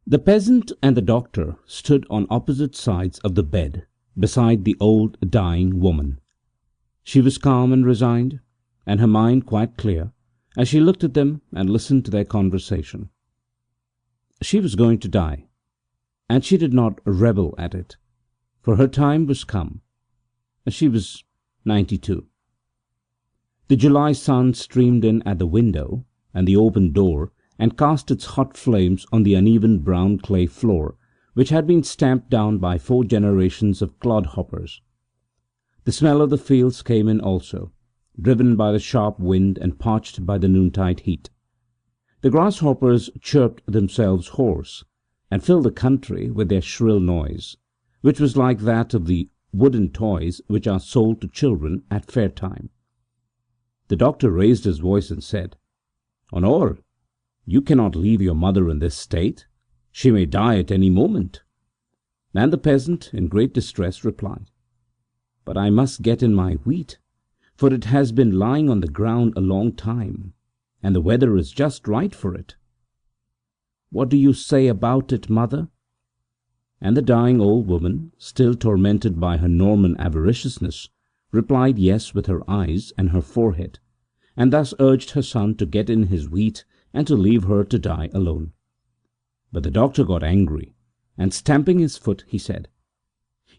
The peasant and the doctor stood on opposite sides of the bed, beside the old dying woman. She was calm and resigned, and her mind quite clear, as she looked at them and listened to their conversation. She was going to die, and she did not rebel at it, for her time was come. She was 92. The July sun streamed in at the window and the open door, and cast its hot flames on the uneven brown clay floor, which had been stamped down by 4 generations of clodhoppers. The smell of the fields came in also, driven by the sharp wind and parched by the noontide heat. The grasshoppers chirped themselves hoarse, and filled the country with their shrill noise, which was like that of the wooden toys which are sold to children at fair time. The doctor raised his voice and said, "Honore, you cannot leave your mother in this state. She may die at any moment." And the peasant, in great distress, replied, "But I must get in my wheat, for it has been lying on the ground a long time, and the weather is just right for it." "What do you say about it, mother?" And the dying old woman, still tormented by her Norman avariciousness, replied yes with her eyes and her forehead, and thus urged her son to get in his wheat and to leave her to die alone. But the doctor got angry, and stamping his foot, he said,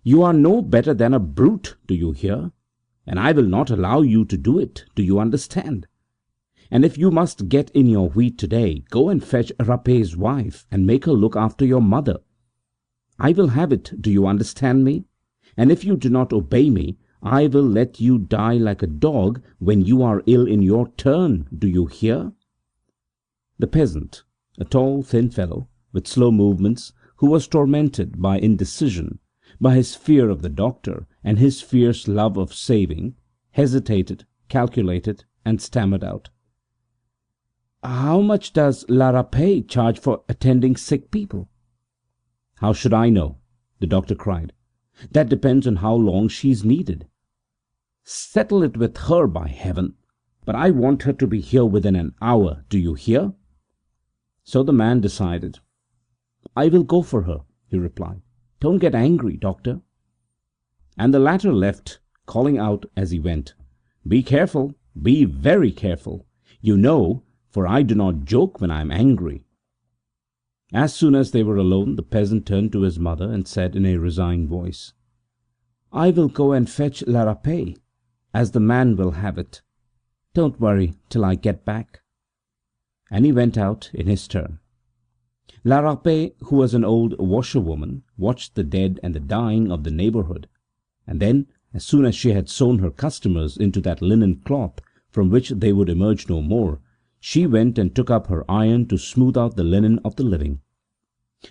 "You are no better than a brute, do you hear? And I will not allow you to do it, do you understand? And if you must get in your wheat today, go and fetch Rapet's wife, and make her look after your mother. I will have it, do you understand me? And if you do not obey me, I will let you die like a dog when you are ill in your turn, do you hear?" The peasant, a tall, thin fellow, with slow movements, who was tormented by indecision, by his fear of the doctor and his fierce love of saving, hesitated, calculated, and stammered out, "How much does La Rapet charge for attending sick people?" "How should I know?" the doctor cried. "That depends on how long she is needed." "Settle it with her, by heaven! But I want her to be here within an hour, do you hear?" So the man decided. "I will go for her," he replied. "Don't get angry, doctor." And the latter left, calling out as he went, "Be careful, be very careful, you know, for I do not joke when I am angry." As soon as they were alone, the peasant turned to his mother and said in a resigned voice, "I will go and fetch La Rapet, as the man will have it. Don't worry till I get back." And he went out in his turn. La Rapet, who was an old washerwoman, watched the dead and the dying of the neighborhood, and then, as soon as she had sewn her customers into that linen cloth from which they would emerge no more, she went and took up her iron to smooth out the linen of the living.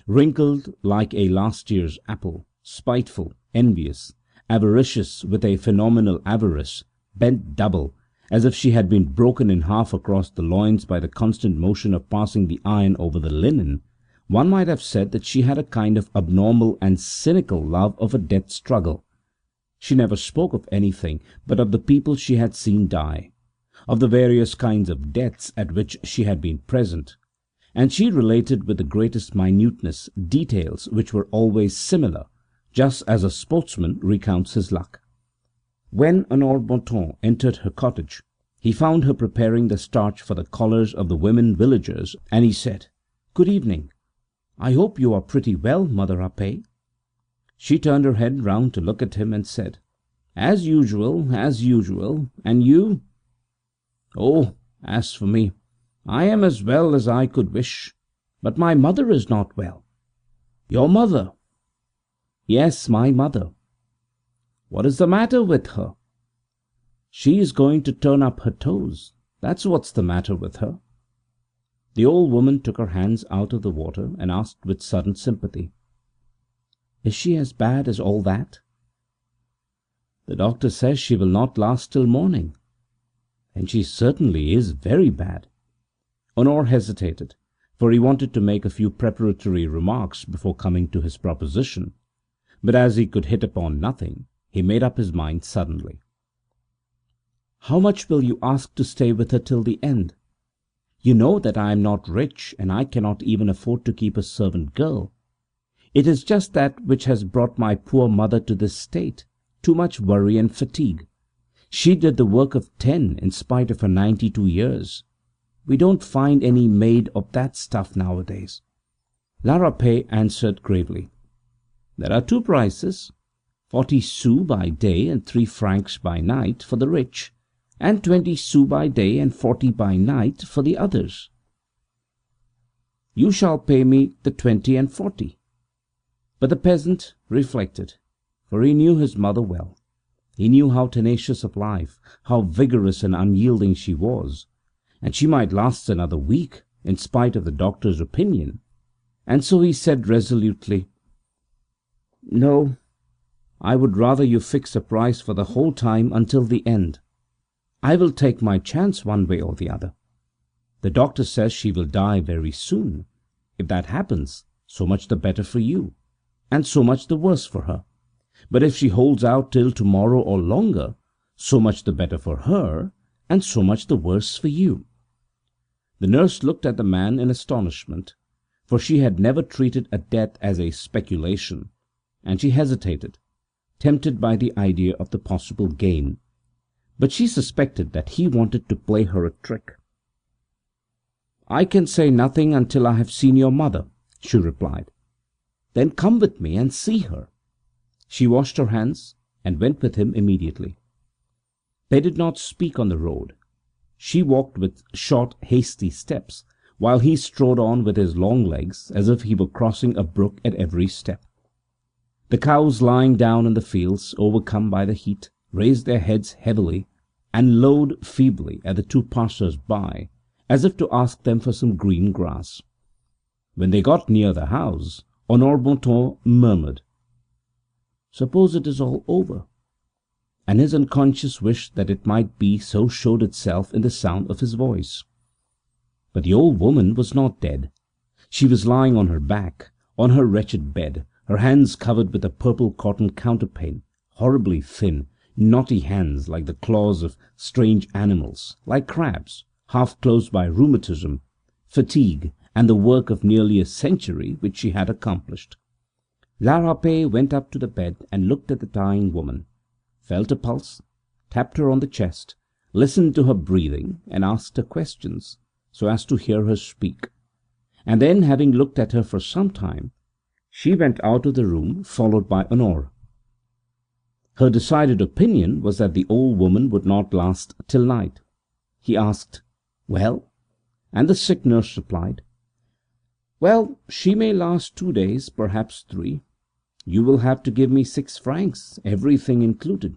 Wrinkled like a last year's apple, spiteful, envious, avaricious with a phenomenal avarice, bent double, as if she had been broken in half across the loins by the constant motion of passing the iron over the linen, one might have said that she had a kind of abnormal and cynical love of a death struggle. She never spoke of anything but of the people she had seen die, of the various kinds of deaths at which she had been present, and she related with the greatest minuteness details which were always similar, just as a sportsman recounts his luck. When Honore Bontemps entered her cottage, he found her preparing the starch for the collars of the women villagers, and he said, "Good evening. I hope you are pretty well, Mother Rapet." She turned her head round to look at him and said, as usual, and you?" "Oh, as for me, I am as well as I could wish, but my mother is not well." "Your mother?" "Yes, my mother." "What is the matter with her?" "She is going to turn up her toes, that's what's the matter with her." The old woman took her hands out of the water and asked with sudden sympathy, "Is she as bad as all that?" "The doctor says she will not last till morning." "Then she certainly is very bad." Honore hesitated, for he wanted to make a few preparatory remarks before coming to his proposition, but as he could hit upon nothing, he made up his mind suddenly. "How much will you ask to stay with her till the end?" You know that I am not rich, and I cannot even afford to keep a servant girl. It is just that which has brought my poor mother to this state, too much worry and fatigue. She did the work of 10 in spite of her 92 years. We don't find any maid of that stuff nowadays." La Rapet answered gravely, "There are two prices, 40 sous by day and 3 francs by night for the rich, and 20 sous by day and 40 by night for the others. You shall pay me the 20 and 40. But the peasant reflected, for he knew his mother well. He knew how tenacious of life, how vigorous and unyielding she was, and she might last another week, in spite of the doctor's opinion, and so he said resolutely, "No, I would rather you fix a price for the whole time until the end. I will take my chance one way or the other. The doctor says she will die very soon. If that happens, so much the better for you, and so much the worse for her. But if she holds out till tomorrow or longer, so much the better for her, and so much the worse for you." The nurse looked at the man in astonishment, for she had never treated a death as a speculation, and she hesitated, tempted by the idea of the possible gain, but she suspected that he wanted to play her a trick. "I can say nothing until I have seen your mother," she replied. "Then come with me and see her." She washed her hands and went with him immediately. They did not speak on the road. She walked with short, hasty steps, while he strode on with his long legs as if he were crossing a brook at every step. The cows lying down in the fields, overcome by the heat, raised their heads heavily and lowed feebly at the two passers-by, as if to ask them for some green grass. When they got near the house, Honore Bontemps murmured, "Suppose it is all over," and his unconscious wish that it might be so showed itself in the sound of his voice. But the old woman was not dead. She was lying on her back, on her wretched bed, her hands covered with a purple cotton counterpane, horribly thin, knotty hands like the claws of strange animals, like crabs, half closed by rheumatism, fatigue, and the work of nearly a century which she had accomplished. La Rapet went up to the bed and looked at the dying woman, felt her pulse, tapped her on the chest, listened to her breathing, and asked her questions, so as to hear her speak, and then, having looked at her for some time, she went out of the room, followed by Honore. Her decided opinion was that the old woman would not last till night. He asked, "Well?" and the sick nurse replied, "Well, she may last 2 days, perhaps 3. You will have to give me 6 francs, everything included."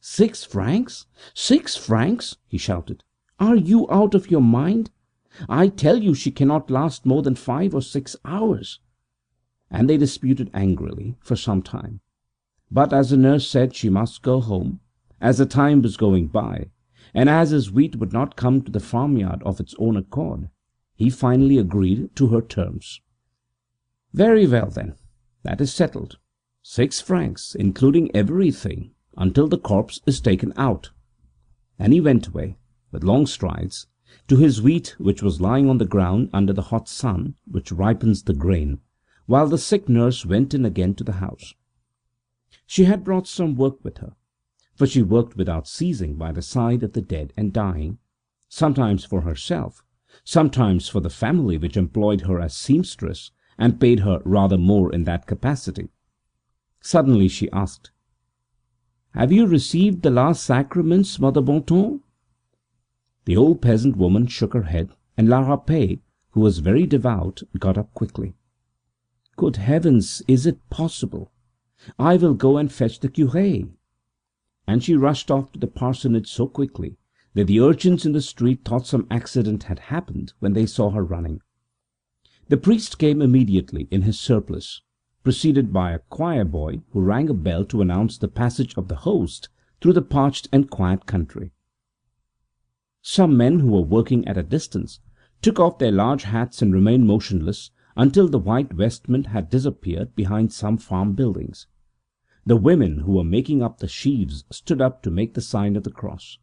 "6 francs? 6 francs?" he shouted. "Are you out of your mind? I tell you she cannot last more than 5 or 6 hours." And they disputed angrily for some time. But as the nurse said she must go home, as the time was going by, and as his wheat would not come to the farmyard of its own accord, he finally agreed to her terms. "Very well, then, that is settled. 6 francs, including everything, until the corpse is taken out." And he went away, with long strides, to his wheat, which was lying on the ground under the hot sun which ripens the grain, while the sick nurse went in again to the house. She had brought some work with her, for she worked without ceasing by the side of the dead and dying, sometimes for herself, sometimes for the family which employed her as seamstress and paid her rather more in that capacity. Suddenly she asked, "Have you received the last sacraments, Mother Bontemps?" The old peasant woman shook her head, and La Rapet, who was very devout, got up quickly. "Good heavens, is it possible? I will go and fetch the curé." And she rushed off to the parsonage so quickly that the urchins in the street thought some accident had happened when they saw her running. The priest came immediately in his surplice, preceded by a choir boy who rang a bell to announce the passage of the host through the parched and quiet country. Some men who were working at a distance took off their large hats and remained motionless until the white vestment had disappeared behind some farm buildings. The women who were making up the sheaves stood up to make the sign of the cross.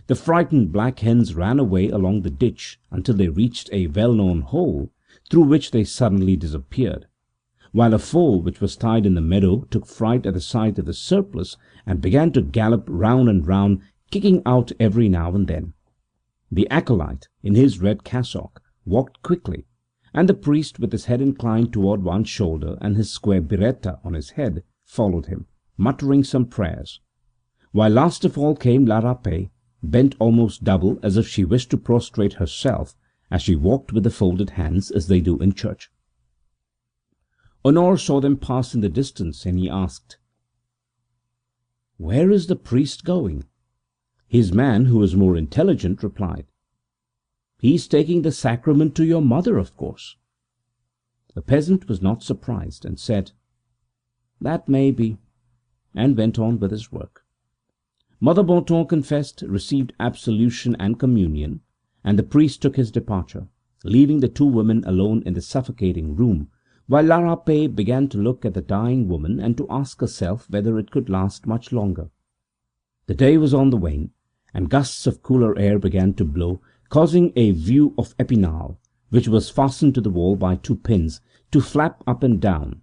The frightened black hens ran away along the ditch until they reached a well-known hole, through which they suddenly disappeared, while a foal which was tied in the meadow took fright at the sight of the surplice and began to gallop round and round, kicking out every now and then. The acolyte, in his red cassock, walked quickly, and the priest, with his head inclined toward one shoulder and his square biretta on his head, followed him, muttering some prayers, while last of all came La Rapet, bent almost double as if she wished to prostrate herself as she walked with the folded hands as they do in church. Honore saw them pass in the distance, and he asked, "Where is the priest going?" His man, who was more intelligent, replied, "He is taking the sacrament to your mother, of course." The peasant was not surprised, and said, "That may be," and went on with his work. Mother Bontemps confessed, received absolution and communion, and the priest took his departure, leaving the two women alone in the suffocating room, while La Rapet began to look at the dying woman and to ask herself whether it could last much longer. The day was on the wane, and gusts of cooler air began to blow, causing a view of Epinal, which was fastened to the wall by two pins, to flap up and down.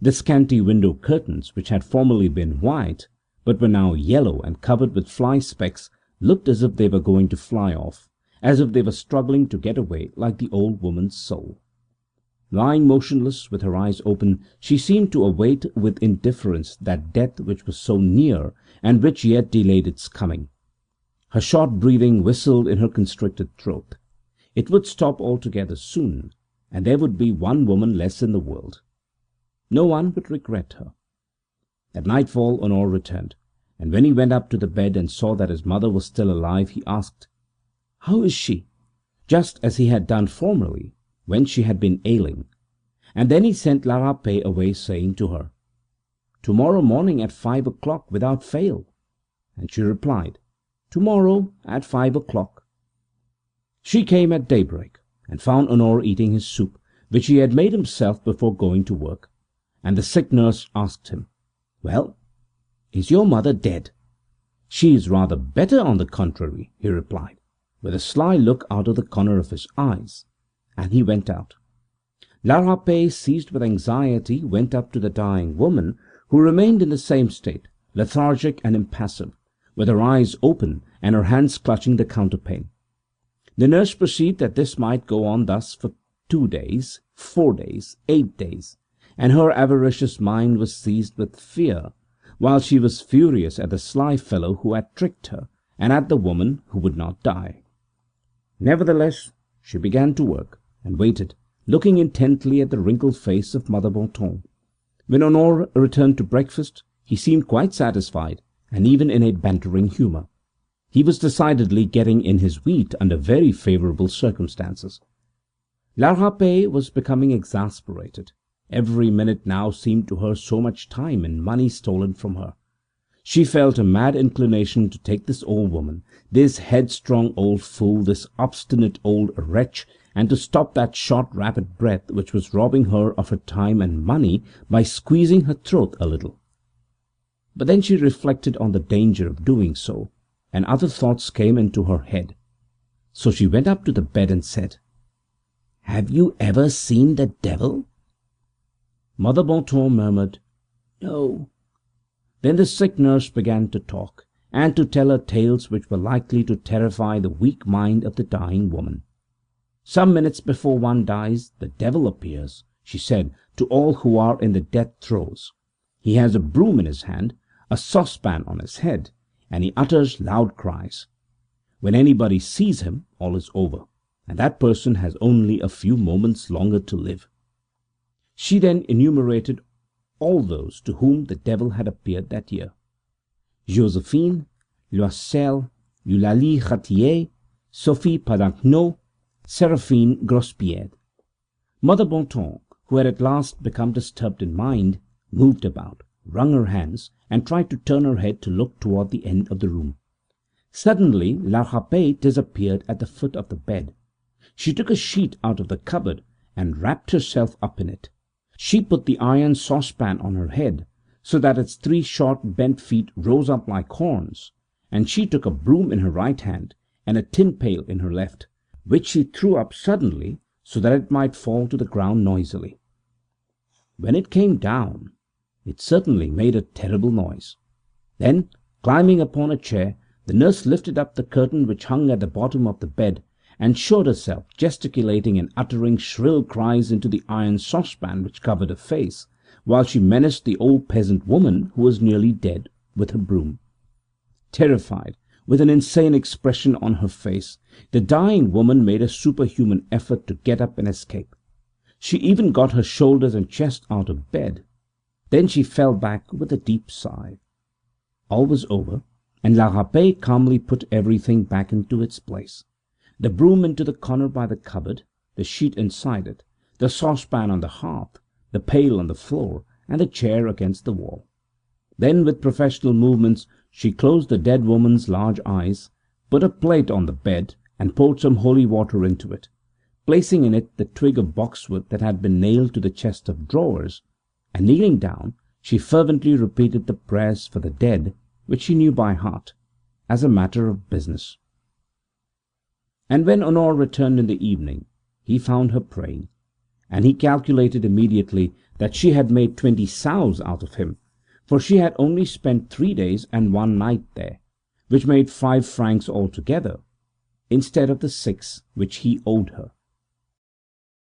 The scanty window curtains, which had formerly been white, but were now yellow and covered with fly specks, looked as if they were going to fly off, as if they were struggling to get away, like the old woman's soul. Lying motionless, with her eyes open, she seemed to await with indifference that death which was so near and which yet delayed its coming. Her short breathing whistled in her constricted throat. It would stop altogether soon, and there would be one woman less in the world. No one would regret her. At nightfall Honore returned, and when he went up to the bed and saw that his mother was still alive, he asked, "How is she?" just as he had done formerly, when she had been ailing, and then he sent La Rapet away, saying to her, "Tomorrow morning at 5 o'clock without fail," and she replied, "Tomorrow at 5 o'clock." She came at daybreak, and found Honore eating his soup, which he had made himself before going to work, and the sick nurse asked him, "Well, is your mother dead?" "She is rather better, on the contrary," he replied, with a sly look out of the corner of his eyes, and he went out. La Rapet, seized with anxiety, went up to the dying woman, who remained in the same state, lethargic and impassive, with her eyes open and her hands clutching the counterpane. The nurse perceived that this might go on thus for 2 days, 4 days, 8 days, and her avaricious mind was seized with fear, while she was furious at the sly fellow who had tricked her, and at the woman who would not die. Nevertheless, she began to work, and waited, looking intently at the wrinkled face of Mother Bontemps. When Honore returned to breakfast, he seemed quite satisfied, and even in a bantering humour. He was decidedly getting in his wheat under very favourable circumstances. La Rapet was becoming exasperated. Every minute now seemed to her so much time and money stolen from her. She felt a mad inclination to take this old woman, this headstrong old fool, this obstinate old wretch, and to stop that short rapid breath which was robbing her of her time and money by squeezing her throat a little. But then she reflected on the danger of doing so, and other thoughts came into her head. So she went up to the bed and said, "Have you ever seen the devil?" Mother Bontemps murmured, "No." Then the sick nurse began to talk, and to tell her tales which were likely to terrify the weak mind of the dying woman. "Some minutes before one dies, the devil appears," she said, "to all who are in the death throes. He has a broom in his hand, a saucepan on his head, and he utters loud cries. When anybody sees him, all is over, and that person has only a few moments longer to live." She then enumerated all those to whom the devil had appeared that year: Josephine, Loisel, Eulalie Ratier, Sophie Padagnau, Séraphine Grospierre. Mother Bontemps, who had at last become disturbed in mind, moved about, wrung her hands, and tried to turn her head to look toward the end of the room. Suddenly La Rapet disappeared at the foot of the bed. She took a sheet out of the cupboard and wrapped herself up in it. She put the iron saucepan on her head, so that its 3 short bent feet rose up like horns, and she took a broom in her right hand and a tin pail in her left, which she threw up suddenly so that it might fall to the ground noisily. When it came down, it certainly made a terrible noise. Then, climbing upon a chair, the nurse lifted up the curtain which hung at the bottom of the bed, and showed herself gesticulating and uttering shrill cries into the iron saucepan which covered her face, while she menaced the old peasant woman, who was nearly dead, with her broom. Terrified, with an insane expression on her face, the dying woman made a superhuman effort to get up and escape. She even got her shoulders and chest out of bed. Then she fell back with a deep sigh. All was over, and La Rapet calmly put everything back into its place. The broom into the corner by the cupboard, the sheet inside it, the saucepan on the hearth, the pail on the floor, and the chair against the wall. Then, with professional movements, she closed the dead woman's large eyes, put a plate on the bed, and poured some holy water into it, placing in it the twig of boxwood that had been nailed to the chest of drawers, and kneeling down, she fervently repeated the prayers for the dead, which she knew by heart, as a matter of business. And when Honore returned in the evening, he found her praying, and he calculated immediately that she had made 20 sous out of him, for she had only spent 3 days and 1 night there, which made 5 francs altogether, instead of the 6 which he owed her.